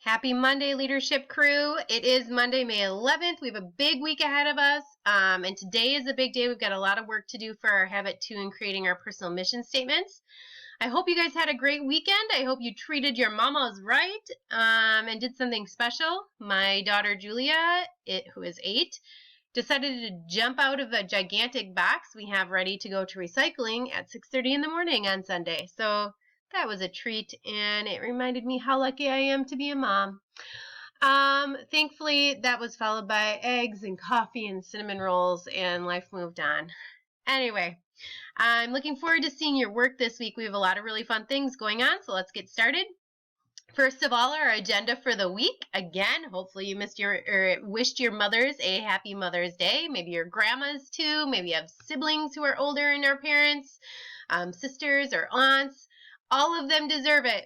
Happy Monday, leadership crew. It is Monday, May 11th. We have a big week ahead of us, and today is a big day. We've got a lot of work to do for our Habit 2 in creating our personal mission statements. I hope you guys had a great weekend. I hope you treated your mamas right and did something special. My daughter Julia, who is 8, decided to jump out of a gigantic box we have ready to go to recycling at 6:30 in the morning on Sunday. So that was a treat, and it reminded me how lucky I am to be a mom. Thankfully, that was followed by eggs and coffee and cinnamon rolls, and life moved on. Anyway, I'm looking forward to seeing your work this week. We have a lot of really fun things going on, so let's get started. First of all, our agenda for the week. Again, hopefully you wished your mothers a happy Mother's Day. Maybe your grandmas too. Maybe you have siblings who are older and are parents, sisters or aunts. All of them deserve it.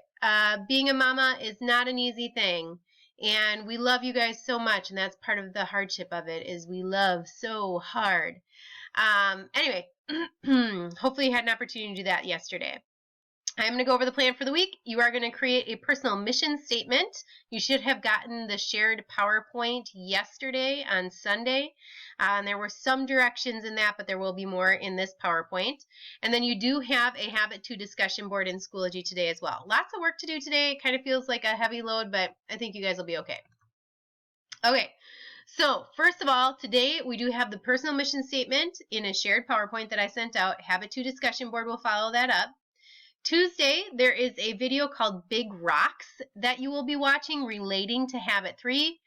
Being a mama is not an easy thing. And we love you guys so much, and that's part of the hardship of it, is we love so hard. Anyway, hopefully you had an opportunity to do that yesterday. I'm going to go over the plan for the week. You are going to create a personal mission statement. You should have gotten the shared PowerPoint yesterday on Sunday. And there were some directions in that, but there will be more in this PowerPoint. And then you do have a Habit 2 discussion board in Schoology today as well. Lots of work to do today. It kind of feels like a heavy load, but I think you guys will be okay. Okay. So first of all, today we do have the personal mission statement in a shared PowerPoint that I sent out. Habit 2 discussion board will follow that up. Tuesday, there is a video called Big Rocks that you will be watching relating to Habit 3.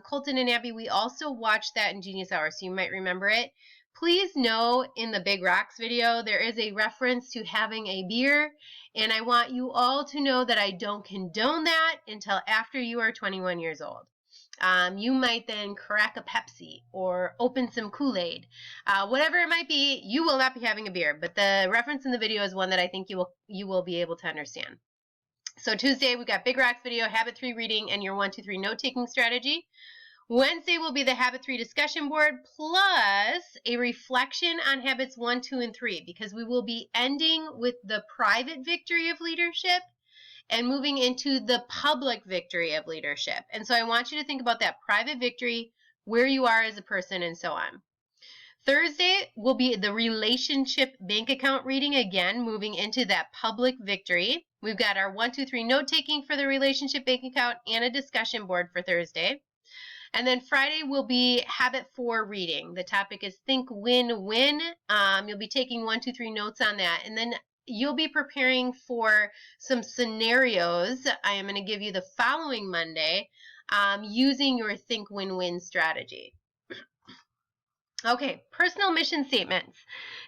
Colton and Abby, we also watched that in Genius Hour, so you might remember it. Please know in the Big Rocks video, there is a reference to having a beer, and I want you all to know that I don't condone that until after you are 21 years old. You might then crack a Pepsi or open some Kool-Aid. Whatever it might be, you will not be having a beer, but the reference in the video is one that I think you will be able to understand. So Tuesday, we've got Big Rocks video, Habit 3 reading, and your 1, 2, 3 note-taking strategy. Wednesday will be the Habit 3 discussion board plus a reflection on Habits 1, 2, and 3, because we will be ending with the private victory of leadership and moving into the public victory of leadership. And so I want you to think about that private victory, where you are as a person, and so on. Thursday will be the relationship bank account reading, again, moving into that public victory. We've got our 1, 2, 3 note-taking for the relationship bank account and a discussion board for Thursday. And then Friday will be Habit 4 reading. The topic is Think Win-Win. You'll be taking 1, 2, 3 notes on that. And then you'll be preparing for some scenarios I am going to give you the following Monday using your Think Win-Win strategy. Okay, personal mission statements.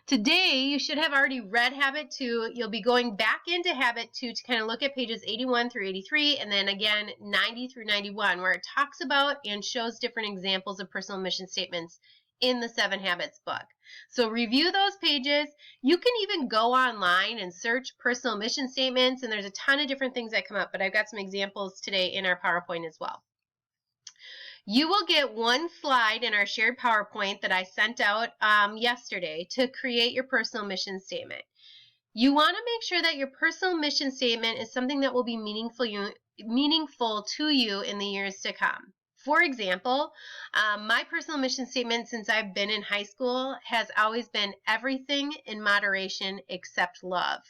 Today, you should have already read Habit 2. You'll be going back into Habit 2 to kind of look at pages 81 through 83, and then again 90 through 91, where it talks about and shows different examples of personal mission statements in the 7 Habits book. So review those pages. You can even go online and search personal mission statements, and there's a ton of different things that come up, but I've got some examples today in our PowerPoint as well. You will get one slide in our shared PowerPoint that I sent out yesterday to create your personal mission statement. You want to make sure that your personal mission statement is something that will be meaningful to you in the years to come. For example, my personal mission statement since I've been in high school has always been everything in moderation except love.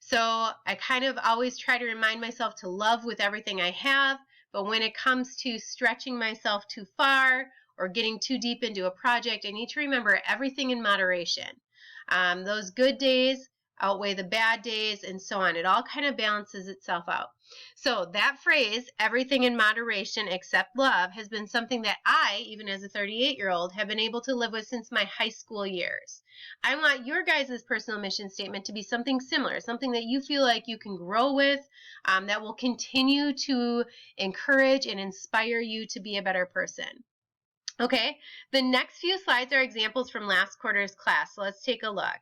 So I kind of always try to remind myself to love with everything I have, but when it comes to stretching myself too far or getting too deep into a project, I need to remember everything in moderation. Those good days outweigh the bad days, and so on. It all kind of balances itself out. So that phrase, everything in moderation except love, has been something that I, even as a 38-year-old, have been able to live with since my high school years. I want your guys' personal mission statement to be something similar, something that you feel like you can grow with, that will continue to encourage and inspire you to be a better person. Okay, the next few slides are examples from last quarter's class, so let's take a look.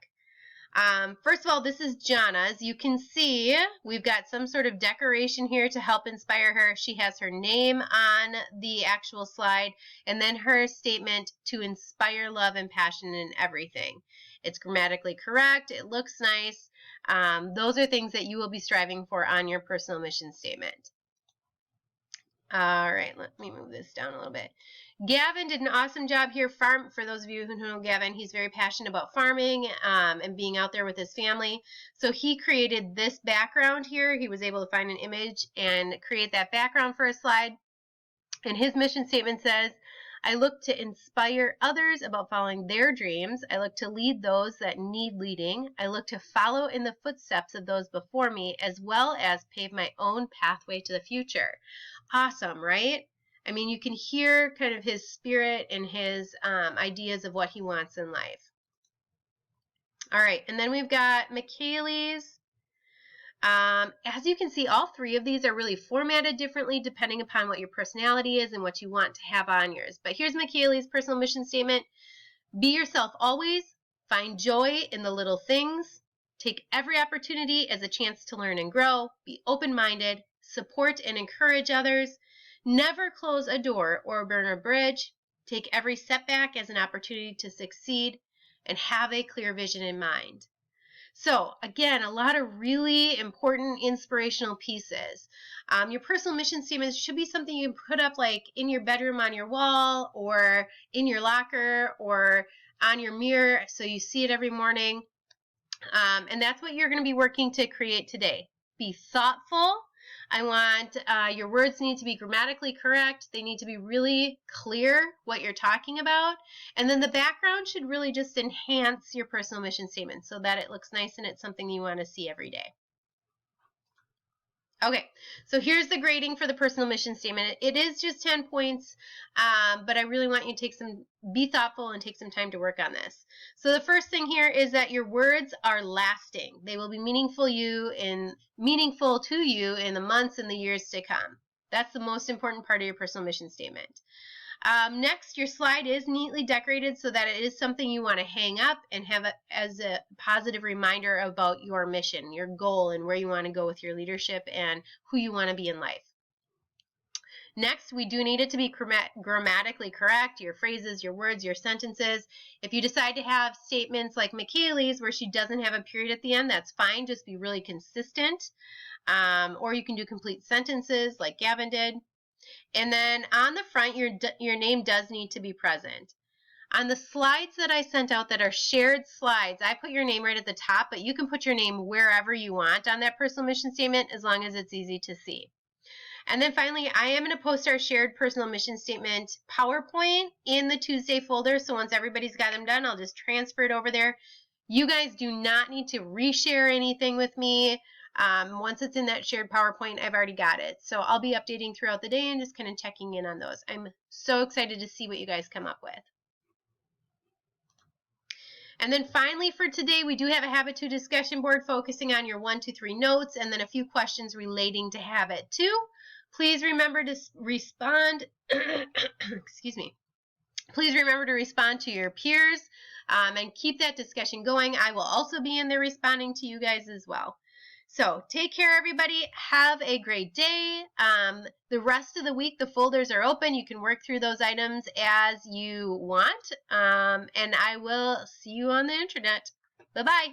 First of all, this is Jana's. You can see we've got some sort of decoration here to help inspire her. She has her name on the actual slide, and then her statement to inspire love and passion in everything. It's grammatically correct. It looks nice. Those are things that you will be striving for on your personal mission statement. All right, let me move this down a little bit. Gavin did an awesome job here. For those of you who know Gavin, he's very passionate about farming and being out there with his family. So he created this background here. He was able to find an image and create that background for a slide. And his mission statement says, I look to inspire others about following their dreams. I look to lead those that need leading. I look to follow in the footsteps of those before me, as well as pave my own pathway to the future. Awesome, right? I mean, you can hear kind of his spirit and his ideas of what he wants in life. All right, and then we've got McKaylee's. As you can see, all three of these are really formatted differently depending upon what your personality is and what you want to have on yours. But here's McKaylee's personal mission statement. Be yourself always. Find joy in the little things. Take every opportunity as a chance to learn and grow. Be open-minded. Support and encourage others. Never close a door or burn a bridge. Take every setback as an opportunity to succeed. And have a clear vision in mind. So again, a lot of really important inspirational pieces. Your personal mission statements should be something you can put up like in your bedroom on your wall or in your locker or on your mirror so you see it every morning. And that's what you're going to be working to create today. Be thoughtful. I want your words need to be grammatically correct. They need to be really clear what you're talking about. And then the background should really just enhance your personal mission statement so that it looks nice and it's something you want to see every day. Okay, so here's the grading for the personal mission statement. It is just 10 points, but I really want you to be thoughtful and take some time to work on this. So the first thing here is that your words are lasting. They will be meaningful to you in the months and the years to come. That's the most important part of your personal mission statement. Next, your slide is neatly decorated so that it is something you want to hang up and have as a positive reminder about your mission, your goal, and where you want to go with your leadership and who you want to be in life. Next, we do need it to be grammatically correct, your phrases, your words, your sentences. If you decide to have statements like McKaylee's where she doesn't have a period at the end, that's fine. Just be really consistent. Or you can do complete sentences like Gavin did. And then on the front, your name does need to be present. On the slides that I sent out that are shared slides, I put your name right at the top, but you can put your name wherever you want on that personal mission statement as long as it's easy to see. And then finally, I am going to post our shared personal mission statement PowerPoint in the Tuesday folder. So once everybody's got them done, I'll just transfer it over there. You guys do not need to reshare anything with me. Once it's in that shared PowerPoint, I've already got it. So I'll be updating throughout the day and just kind of checking in on those. I'm so excited to see what you guys come up with. And then finally for today, we do have a Habit 2 discussion board focusing on your 1, 2, 3 notes and then a few questions relating to Habit 2. Please remember to respond, excuse me. Please remember to respond to your peers and keep that discussion going. I will also be in there responding to you guys as well. So take care, everybody. Have a great day. The rest of the week, the folders are open. You can work through those items as you want. And I will see you on the internet. Bye-bye.